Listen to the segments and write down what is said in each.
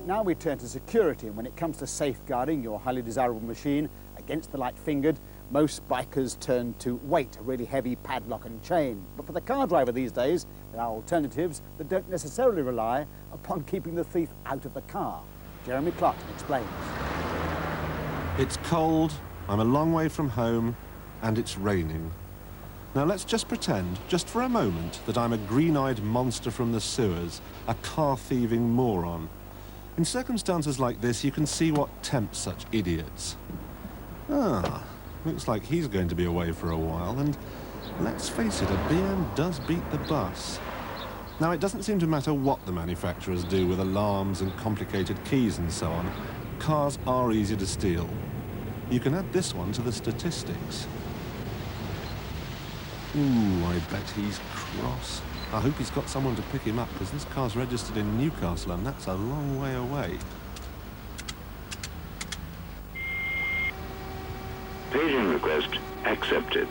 Right, now we turn to security, and when it comes to safeguarding your highly desirable machine against the light-fingered, most bikers turn to weight, a really heavy padlock and chain. But for the car driver these days, there are alternatives that don't necessarily rely upon keeping the thief out of the car. Jeremy Clarkson explains. It's cold, I'm a long way from home, and it's raining. Now let's just pretend, just for a moment, that I'm a green-eyed monster from the sewers, a car-thieving moron. In circumstances like this, you can see what tempts such idiots. Looks like he's going to be away for a while, and let's face it, a BM does beat the bus. Now, it doesn't seem to matter what the manufacturers do with alarms and complicated keys and so on. Cars are easy to steal. You can add this one to the statistics. Ooh, I bet he's cross. I hope he's got someone to pick him up, because this car's registered in Newcastle, and that's a long way away. Paging request accepted.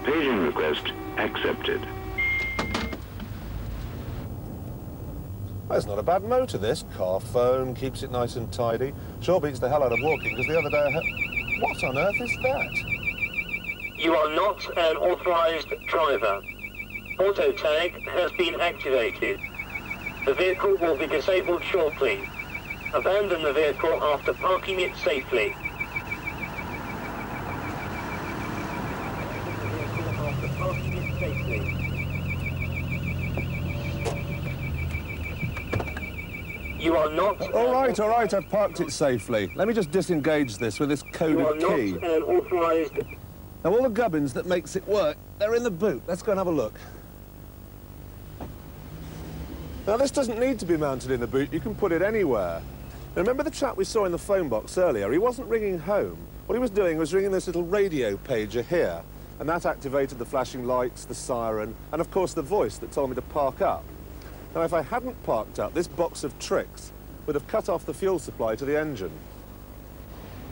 Paging request accepted. Well, it's not a bad motor, this. Car phone, keeps it nice and tidy. Sure beats the hell out of walking, because the other day I had... What on earth is that? You are not an authorized driver. Auto tag has been activated. The vehicle will be disabled shortly. Abandon the vehicle after parking it safely. You are not... All right, I've parked it safely. Let me just disengage this with this coded key. You are not an authorized... Now, all the gubbins that makes it work, they're in the boot. Let's go and have a look. Now, this doesn't need to be mounted in the boot. You can put it anywhere. Now, remember the chap we saw in the phone box earlier? He wasn't ringing home. What he was doing was ringing this little radio pager here, and that activated the flashing lights, the siren, and, of course, the voice that told me to park up. Now, if I hadn't parked up, this box of tricks would have cut off the fuel supply to the engine.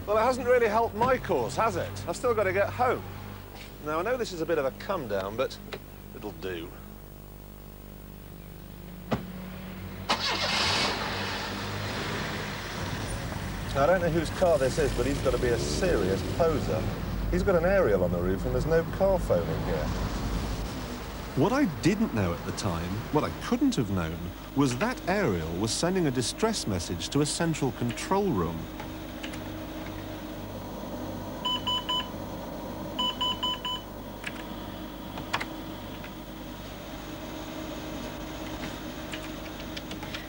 Well, it hasn't really helped my cause, has it? I've still got to get home. Now, I know this is a bit of a come-down, but it'll do. Now, I don't know whose car this is, but he's got to be a serious poser. He's got an aerial on the roof, and there's no car phone in here. What I didn't know at the time, what I couldn't have known, was that aerial was sending a distress message to a central control room.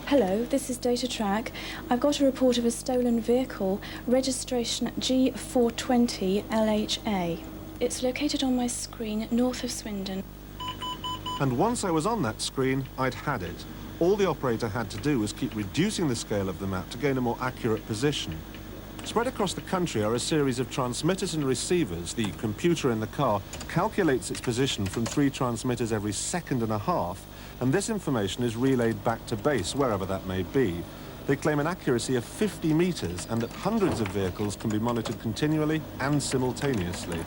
Hello, this is Data Track. I've got a report of a stolen vehicle, registration G420 LHA. It's located on my screen north of Swindon. And once I was on that screen, I'd had it. All the operator had to do was keep reducing the scale of the map to gain a more accurate position. Spread across the country are a series of transmitters and receivers. The computer in the car calculates its position from 3 transmitters every second and a half, and this information is relayed back to base, wherever that may be. They claim an accuracy of 50 meters and that hundreds of vehicles can be monitored continually and simultaneously.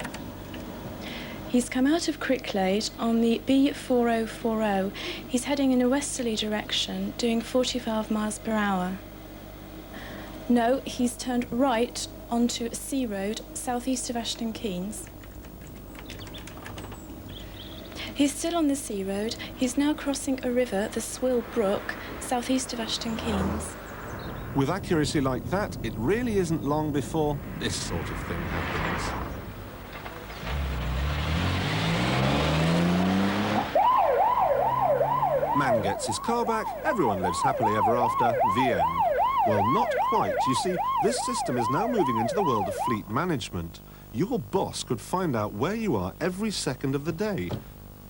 He's come out of Cricklade on the B4040. He's heading in a westerly direction, doing 45 miles per hour. No, he's turned right onto Sea Road, southeast of Ashton Keynes. He's still on the Sea Road. He's now crossing a river, the Swill Brook, southeast of Ashton Keynes. With accuracy like that, it really isn't long before this sort of thing happens. Man gets his car back, everyone lives happily ever after, the end. Well, not quite. You see, this system is now moving into the world of fleet management. Your boss could find out where you are every second of the day.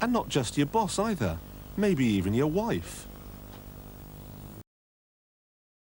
And not just your boss either. Maybe even your wife.